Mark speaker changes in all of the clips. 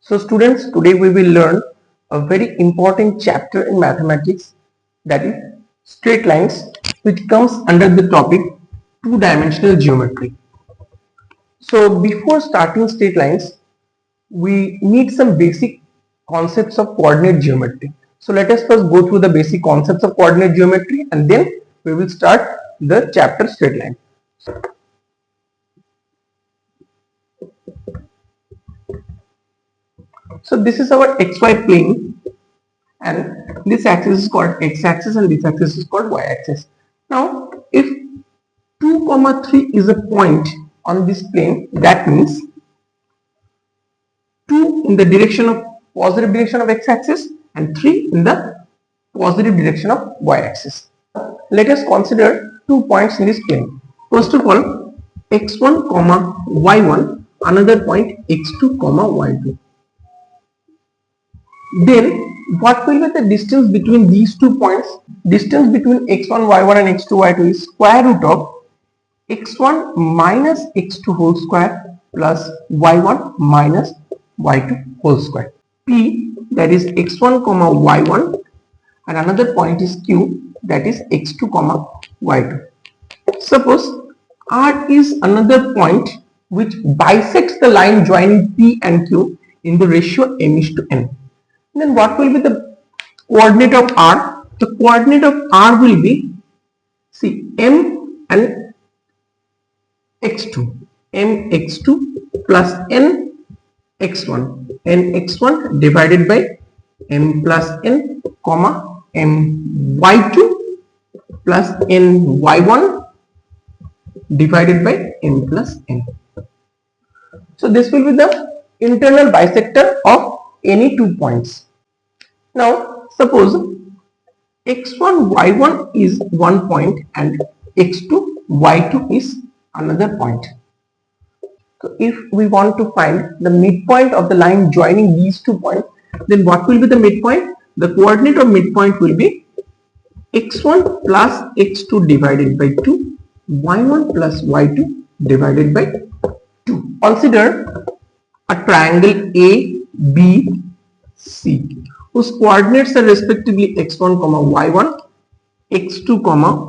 Speaker 1: So students, today we will learn a very important chapter in mathematics, that is straight lines, which comes under the topic two-dimensional geometry. So before starting straight lines, we need some basic concepts of coordinate geometry. So let us first go through the basic concepts of coordinate geometry and then we will start the chapter straight line. So this is our xy plane, and this axis is called x-axis and this axis is called y-axis. Now if 2, 3 is a point on this plane, that means 2 in the direction of positive direction of x-axis and 3 in the positive direction of y-axis. Let us consider 2 points in this plane. First of all, x1, y1, another point x2, y2. Then what will be the distance between these 2 points? Distance between x1, y1 and x2, y2 is square root of x1 minus x2 whole square plus y1 minus y2 whole square. P, that is x1, y1, and another point is Q, that is x2, y2. Suppose R is another point which bisects the line joining P and Q in the ratio m:n. Then what will be the coordinate of R? The coordinate of R will be, see, m and x2, mx2 plus n x1, n x1 divided by m plus n, comma m y2 plus n y1 divided by m plus n. So this will be the internal bisector of any 2 points. Now suppose x1 y1 is one point and x2 y2 is another point. So if we want to find the midpoint of the line joining these 2 points, then what will be the midpoint? The coordinate of midpoint will be x1 plus x2 divided by 2, y1 plus y2 divided by 2. Consider a triangle ABC whose coordinates are respectively x1, y1, x2,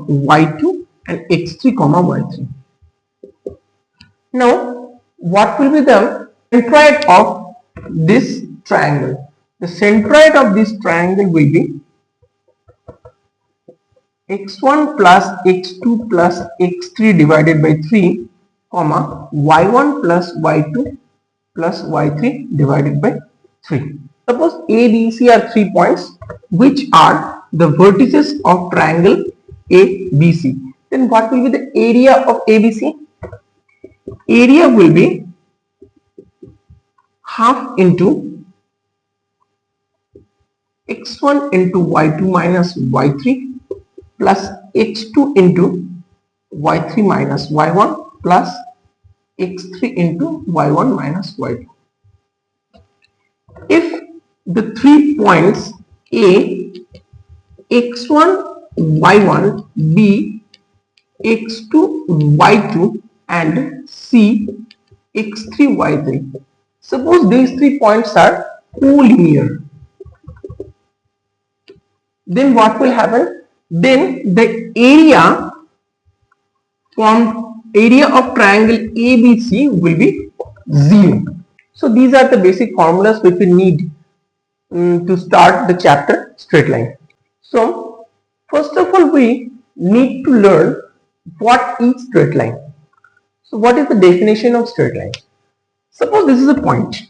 Speaker 1: y2 and x3, y3. Now what will be the centroid of this triangle? The centroid of this triangle will be x1 plus x2 plus x3 divided by 3, y1 plus y2 plus y3 divided by 3. Suppose A, B, C are 3 points which are the vertices of triangle ABC. Then what will be the area of ABC? Area will be half into x1 into y2 minus y3 plus x2 into y3 minus y1 plus x3 into y1 minus y2. If the 3 points A, x1, y1, B, x2, y2 and C, x3, y3. Suppose these 3 points are collinear. Then what will happen? Then the area of triangle ABC will be 0. So these are the basic formulas which we need to start the chapter straight line. So first of all, we need to learn what is straight line. So what is the definition of straight line? Suppose this is a point.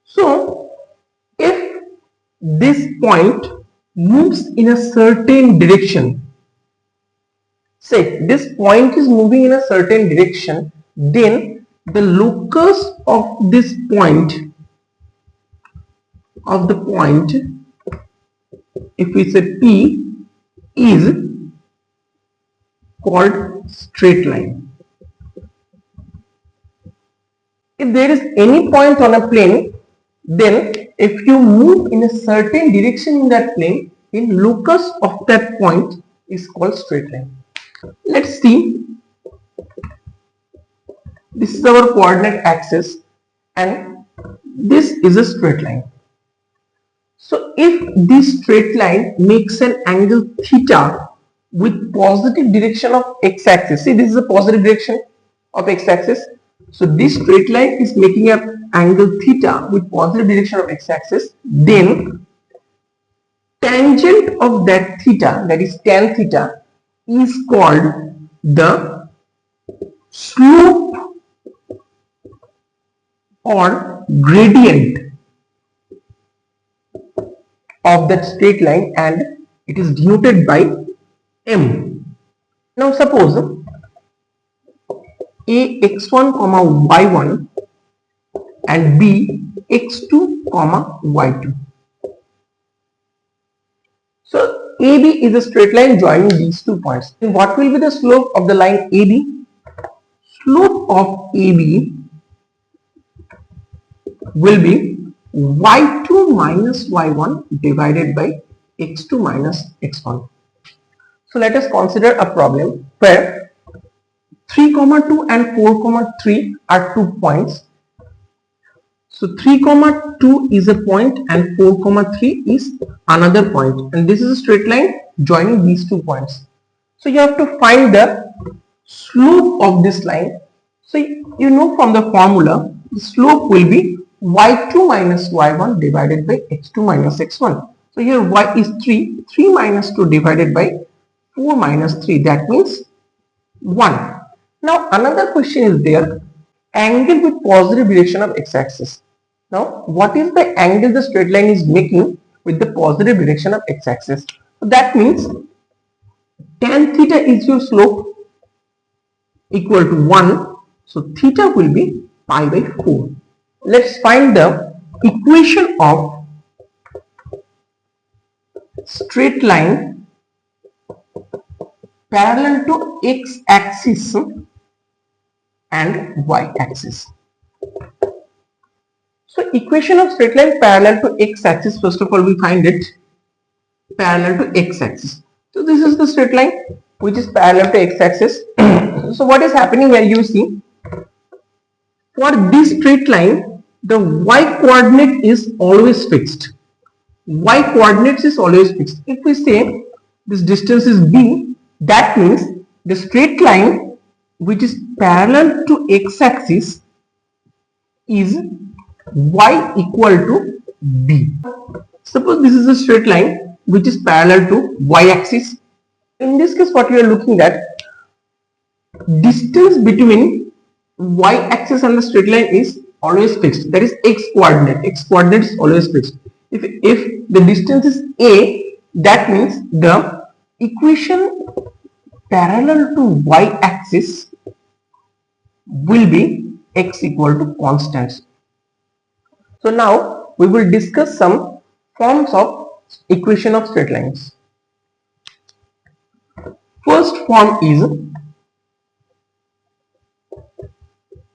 Speaker 1: So if this point moves in a certain direction, say this point is moving in a certain direction, then the locus of this point, if we say P, is called straight line. If there is any point on a plane, then if you move in a certain direction in that plane, then locus of that point is called straight line. Let's see. This is our coordinate axis and this is a straight line. So if this straight line makes an angle theta with positive direction of x-axis, see this is a positive direction of x-axis. So this straight line is making an angle theta with positive direction of x-axis, then tangent of that theta, that is tan theta, is called the slope or gradient of that straight line, and it is denoted by m. Now suppose a x1 comma y1 and b x2 comma y2. So AB is a straight line joining these 2 points. Then what will be the slope of the line AB? Slope of AB will be y2 minus y1 divided by x2 minus x1. So let us consider a problem where 3,2 and 4,3 are 2 points. So 3,2 is a point and 4,3 is another point, and this is a straight line joining these 2 points. So you have to find the slope of this line. So you know from the formula, the slope will be y2 minus y1 divided by x2 minus x1. So here y is 3, 3 minus 2 divided by 4 minus 3, that means 1. Now another question is there, angle with positive direction of x-axis. Now what is the angle the straight line is making with the positive direction of x-axis? So that means tan theta is your slope equal to 1. So theta will be pi by 4. Let's find the equation of straight line parallel to x-axis and y-axis. So equation of straight line parallel to x-axis, first of all we find it parallel to x-axis. So this is the straight line which is parallel to x-axis. So what is happening here, you see, for this straight line the y coordinate is always fixed. Y coordinates is always fixed. If we say this distance is b, that means the straight line which is parallel to x-axis is y equal to b. Suppose this is a straight line which is parallel to y-axis. In this case what we are looking at, distance between y-axis and the straight line is always fixed, that is x coordinate. X coordinate is always fixed. If the distance is a, that means the equation parallel to y-axis will be x equal to constant. So now we will discuss some forms of equation of straight lines. First form is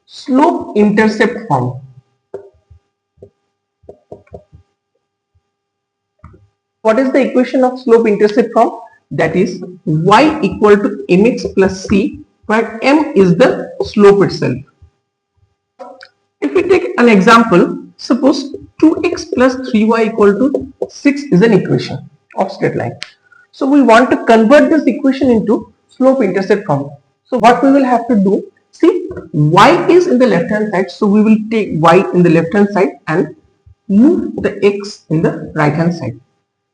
Speaker 1: slope intercept form. What is the equation of slope intercept form? That is y equal to mx plus c, where m is the slope itself. If we take an example, suppose 2x plus 3y equal to 6 is an equation of straight line. So we want to convert this equation into slope intercept form. So what we will have to do, see, y is in the left hand side, so we will take y in the left hand side and move the x in the right hand side.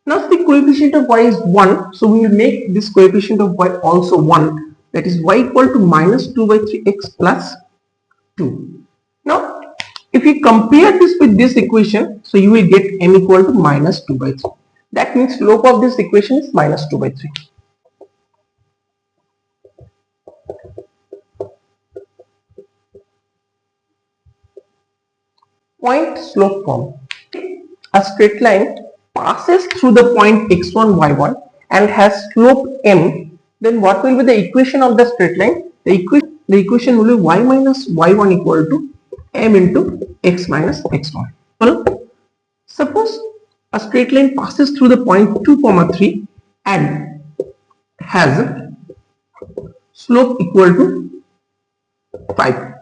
Speaker 1: Now the coefficient of y is 1, so we will make this coefficient of y also 1, that is y equal to minus 2 by 3x plus 2. Now if you compare this with this equation, so you will get m equal to minus 2 by 3. That means slope of this equation is minus 2 by 3. Point slope form. A straight line passes through the point x1, y1 and has slope m, then what will be the equation of the straight line? The equation will be y minus y1 equal to m into x minus x1. Well, suppose a straight line passes through the point 2, 3 and has slope equal to 5.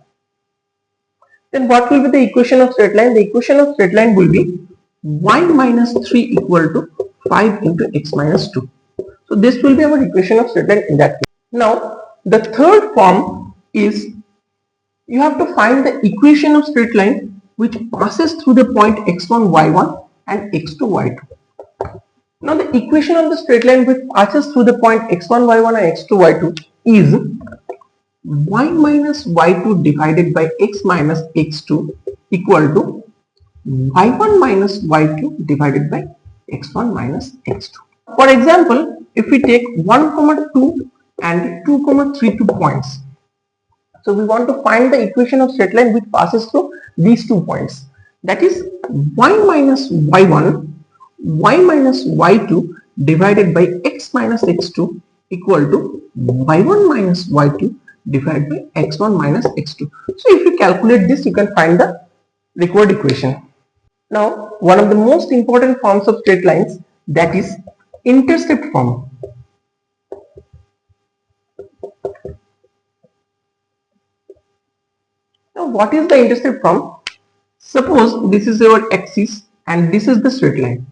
Speaker 1: Then what will be the equation of straight line? The equation of straight line will be y minus 3 equal to 5 into x minus 2. So this will be our equation of straight line in that case. Now the third form is you have to find the equation of straight line which passes through the point x1 y1 and x2 y2. Now the equation of the straight line which passes through the point x1 y1 and x2 y2 is y minus y2 divided by x minus x2 equal to y1 minus y2 divided by x1 minus x2. For example, if we take 1, 2 and 2, 3 2 points. So we want to find the equation of straight line which passes through these 2 points. That is y minus y1, y minus y2 divided by x minus x2 equal to y1 minus y2 divided by x1 minus x2. So if you calculate this, you can find the required equation. Now one of the most important forms of straight lines, that is intercept form. Now what is the intercept form? Suppose this is your axis and this is the straight line.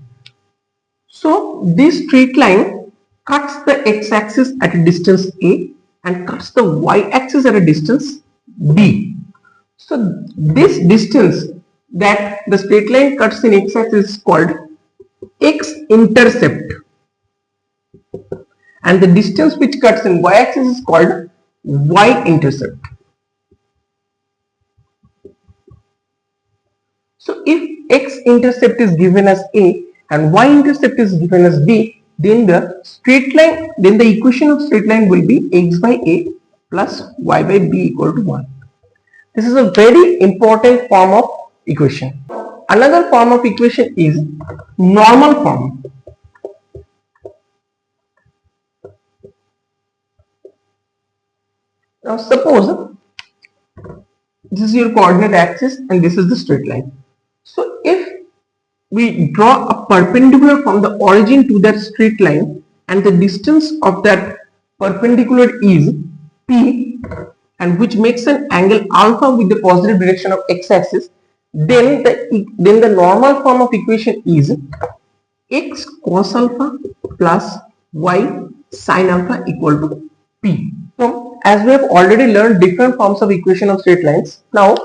Speaker 1: So this straight line cuts the x-axis at a distance a and cuts the y-axis at a distance b. So this distance that the straight line cuts in x-axis is called x-intercept, and the distance which cuts in y-axis is called y-intercept. So if x-intercept is given as a and y-intercept is given as b, then the equation of straight line will be x by a plus y by b equal to 1. This is a very important form of equation. Another form of equation is normal form. Now suppose this is your coordinate axis and this is the straight line. So if we draw a perpendicular from the origin to that straight line and the distance of that perpendicular is p, and which makes an angle alpha with the positive direction of x-axis, then the normal form of equation is x cos alpha plus y sin alpha equal to p. So as we have already learned different forms of equation of straight lines, now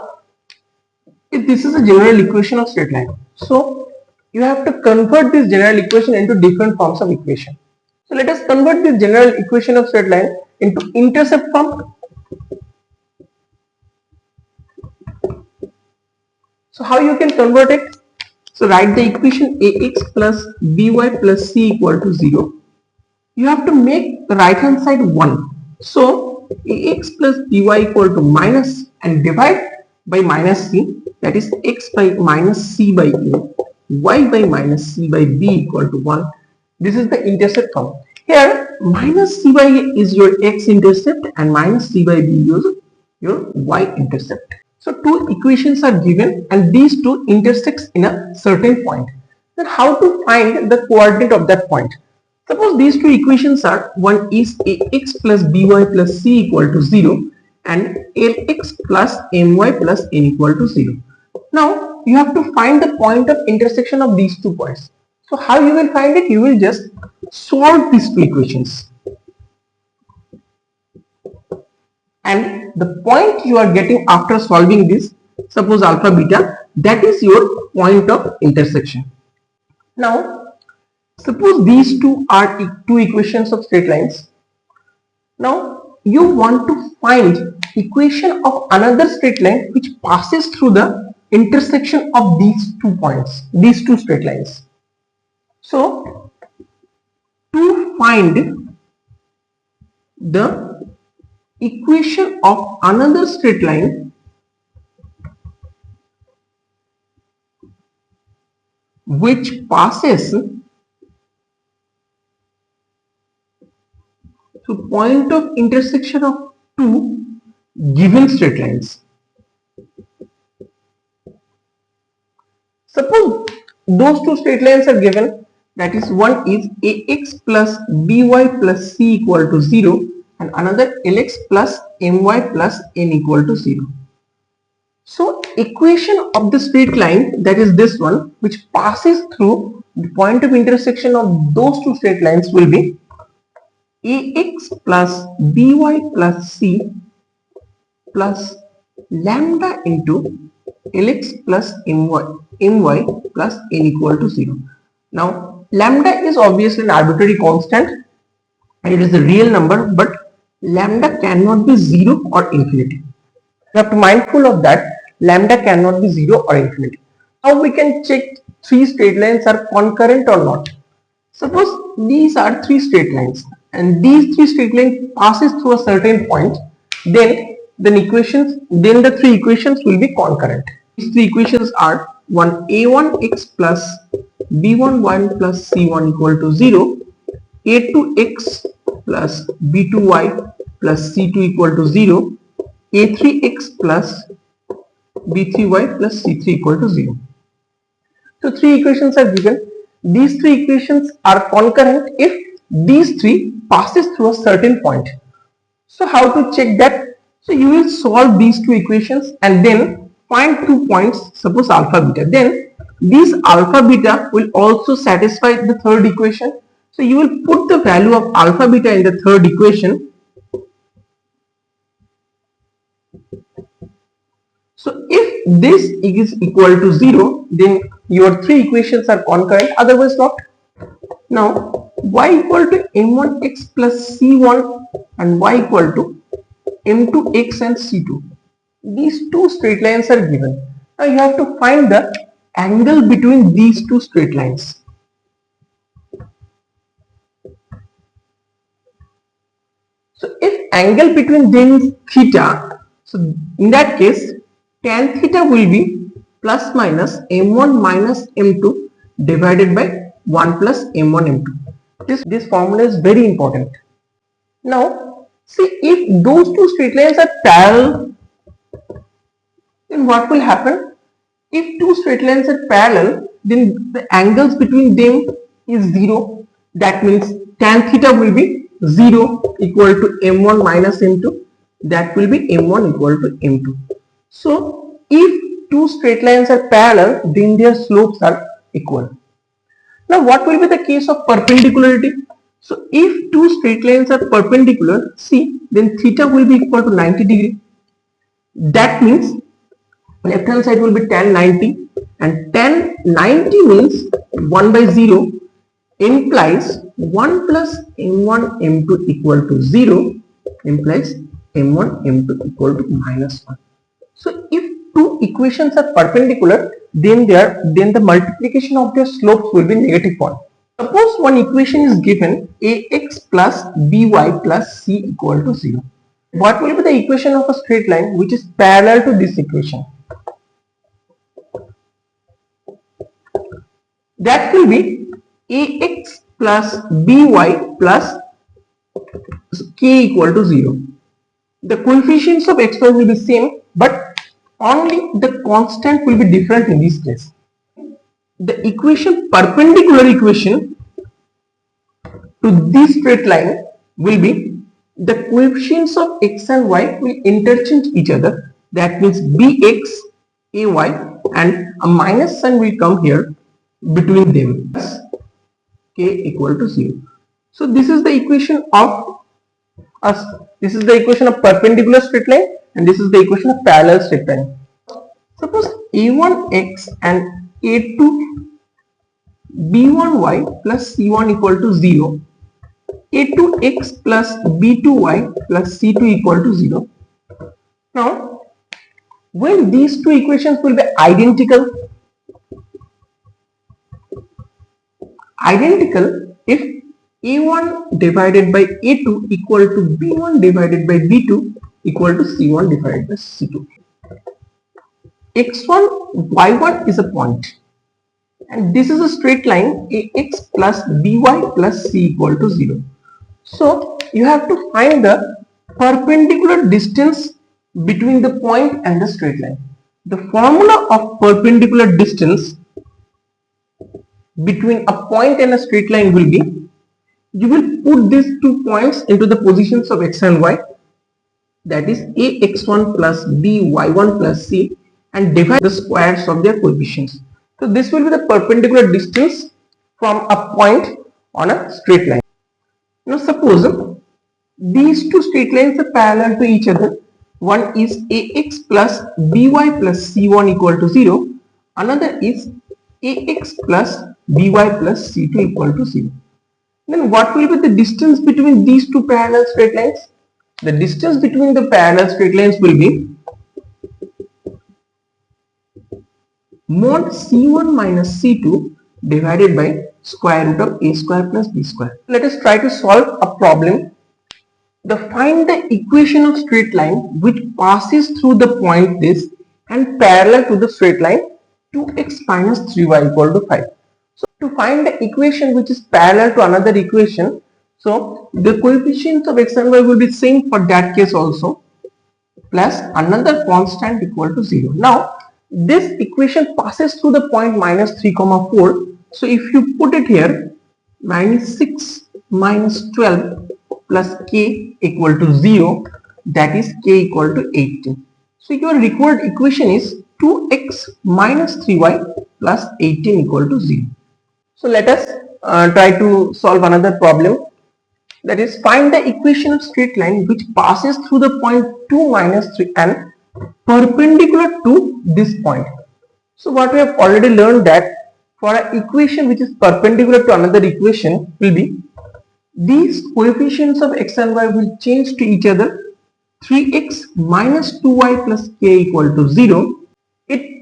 Speaker 1: if this is a general equation of straight line, so you have to convert this general equation into different forms of equation. So let us convert this general equation of straight line into intercept form. So how you can convert it? So write the equation ax plus by plus c equal to 0. You have to make the right hand side 1. So ax plus by equal to minus and divide by minus c, that is x by minus c by a, y by minus c by b equal to 1. This is the intercept form. Here minus c by a is your x-intercept and minus c by b is your y-intercept. So two equations are given and these two intersects in a certain point. Then how to find the coordinate of that point? Suppose these two equations are, one is ax plus by plus c equal to 0 and lx plus my plus n equal to 0. Now you have to find the point of intersection of these 2 points. So how you will find it? You will just solve these two equations. And the point you are getting after solving this, suppose alpha beta, that is your point of intersection. Now suppose these two are two equations of straight lines. Now you want to find equation of another straight line which passes through the intersection of these 2 points, these two straight lines. So to find the equation of another straight line which passes through point of intersection of two given straight lines. Suppose those two straight lines are given, that is one is ax plus by plus c equal to 0 and another lx plus my plus n equal to 0. So equation of the straight line, that is this one, which passes through the point of intersection of those two straight lines, will be ax plus by plus c plus lambda into lx plus my plus n equal to 0. Now lambda is obviously an arbitrary constant and it is a real number, but lambda cannot be 0 or infinity. You have to be mindful of that. Lambda cannot be 0 or infinity. How we can check three straight lines are concurrent or not? Suppose these are three straight lines and these three straight lines passes through a certain point, then the three equations will be concurrent. These three equations are one a1x plus b1y plus c1 equal to 0, a2x plus b2y plus c2 equal to 0, a3x plus b3y plus c3 equal to 0. So three equations are given. These three equations are concurrent if these three passes through a certain point. So how to check that? So you will solve these two equations and then find 2 points, suppose alpha beta. Then these alpha beta will also satisfy the third equation. So you will put the value of alpha beta in the third equation. So if this is equal to 0, then your three equations are concurrent, otherwise not. Now y equal to m1x plus c1 and y equal to m2x and c2. These two straight lines are given. Now you have to find the angle between these two straight lines. So if angle between them is theta, so in that case tan theta will be plus minus m1 minus m2 divided by 1 plus m1 m2. This formula is very important. Now see, if those two straight lines are parallel, then what will happen? If two straight lines are parallel, then the angles between them is 0. That means tan theta will be 0 equal to m1 minus m2. That will be m1 equal to m2. So if two straight lines are parallel, then their slopes are equal. Now what will be the case of perpendicularity? So if two straight lines are perpendicular, see, then theta will be equal to 90 degree. That means left hand side will be tan 90 and tan 90 means 1 by 0 implies 1 plus m1 m2 equal to 0 implies m1 m2 equal to minus 1. So if two equations are perpendicular, then the multiplication of their slopes will be -1. Suppose one equation is given ax plus by plus c equal to 0. What will be the equation of a straight line which is parallel to this equation? That will be ax plus by plus k equal to 0. The coefficients of x, y will be same, but only the constant will be different in this case. The equation, perpendicular equation to this straight line will be the coefficients of x and y will interchange each other. That means bx, ay, and a minus sign will come here between them. K equal to 0. So this is the equation of this is the equation of perpendicular straight line and this is the equation of parallel straight line. Suppose a1x and a2b1y plus c1 equal to 0, a2x plus b2y plus c2 equal to 0. Now when these two equations will be identical if a1 divided by a2 equal to b1 divided by b2 equal to c1 divided by c2. x1 y1 is a point and this is a straight line ax plus by plus c equal to 0. So you have to find the perpendicular distance between the point and the straight line. The formula of perpendicular distance between a point and a straight line will be, you will put these 2 points into the positions of x and y, that is ax1 plus by1 plus c and divide the squares of their coefficients. So this will be the perpendicular distance from a point on a straight line. Now suppose these two straight lines are parallel to each other. One is ax plus by plus c1 equal to 0. Another is ax plus by plus c2 equal to 0. Then what will be the distance between these two parallel straight lines? The distance between the parallel straight lines will be mod c1 minus c2 divided by square root of a square plus b square. Let us try to solve a problem. Find the equation of straight line which passes through the point this and parallel to the straight line 2x minus 3y equal to 5. So to find the equation which is parallel to another equation, so the coefficients of x and y will be same for that case also, plus another constant equal to 0. Now this equation passes through the point minus 3 comma 4. So if you put it here, minus 6 minus 12 plus k equal to 0, that is k equal to 18. So your required equation is 2x minus 3y plus 18 equal to 0. So let us try to solve another problem. That is, find the equation of straight line which passes through the point 2 minus 3 and perpendicular to this point. So what we have already learned that for an equation which is perpendicular to another equation will be these coefficients of x and y will change to each other. 3x minus 2y plus k equal to 0.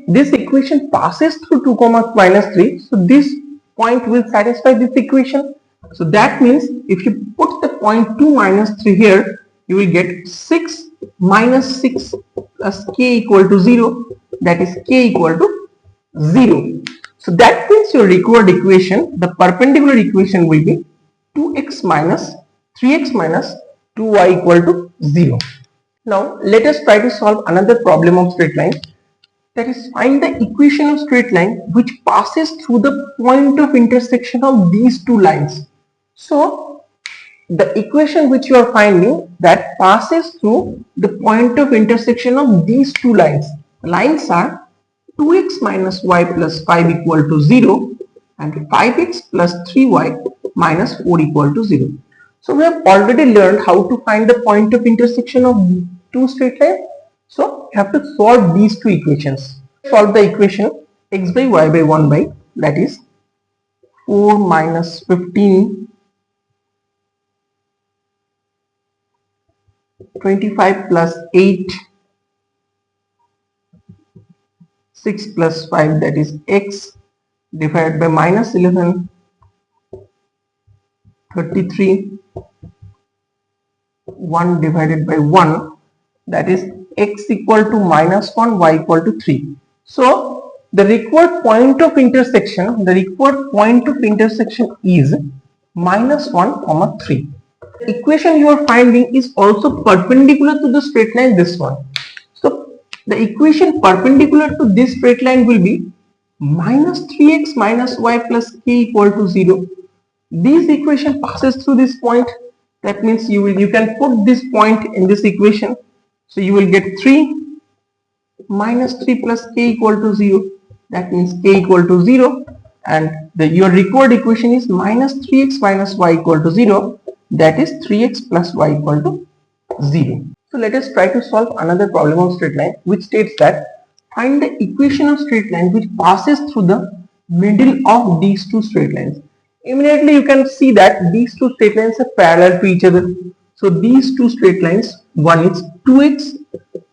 Speaker 1: This equation passes through 2 comma minus 3. So this point will satisfy this equation. So that means if you put the point 2 minus 3 here, you will get 6 minus 6 plus k equal to 0. That is k equal to 0. So that means your required equation, the perpendicular equation will be 2x minus 3x minus 2y equal to 0. Now let us try to solve another problem of straight line. That is, find the equation of straight line which passes through the point of intersection of these two lines. So the equation which you are finding that passes through the point of intersection of these two lines. The lines are 2x minus y plus 5 equal to 0 and 5x plus 3y minus 4 equal to 0. So we have already learned how to find the point of intersection of two straight lines. So you have to solve these two equations. Solve the equation x by y by 1 by, that is 4 minus 15 25 plus 8 6 plus 5, that is x, divided by minus 11 33 1 divided by 1, that is x equal to minus 1 y equal to 3. So the required point of intersection is minus 1 comma 3. The equation you are finding is also perpendicular to the straight line, this one. So the equation perpendicular to this straight line will be minus 3x minus y plus k equal to 0. This equation passes through this point. That means you can put this point in this equation. So you will get 3 minus 3 plus k equal to 0. That means k equal to 0, and your required equation is minus 3x minus y equal to 0. That is 3x plus y equal to 0. So let us try to solve another problem of straight line which states that find the equation of straight line which passes through the middle of these two straight lines. Immediately you can see that these two straight lines are parallel to each other. So these two straight lines, one is 2x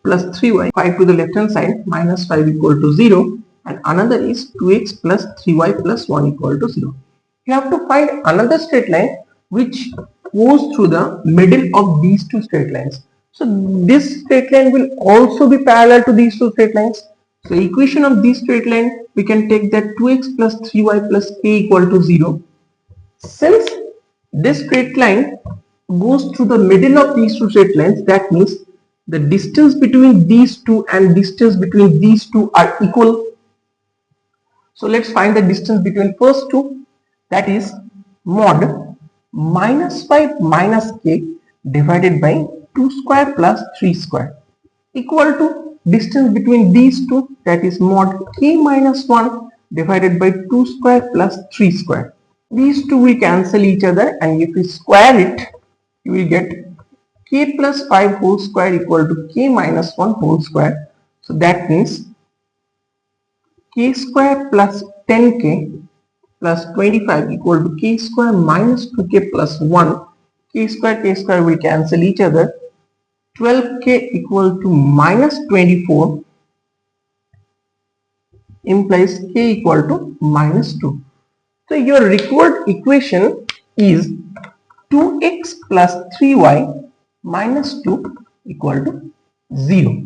Speaker 1: plus 3y, 5 to the left hand side, minus 5 equal to 0, and another is 2x plus 3y plus 1 equal to 0. You have to find another straight line which goes through the middle of these two straight lines. So this straight line will also be parallel to these two straight lines. So equation of this straight line, we can take that 2x plus 3y plus k equal to 0. Since this straight line goes through the middle of these two straight lines, that means the distance between these two and distance between these two are equal. So let's find the distance between first two, that is mod minus 5 minus k divided by 2 square plus 3 square equal to distance between these two, that is mod k minus 1 divided by 2 square plus 3 square. These two will cancel each other, and if we square it, you will get k plus 5 whole square equal to k minus 1 whole square. So that means k square plus 10k plus 25 equal to k square minus 2k plus 1. K square will cancel each other. 12k equal to minus 24 implies k equal to minus 2. So your required equation is 2x plus 3y minus 2 equal to 0.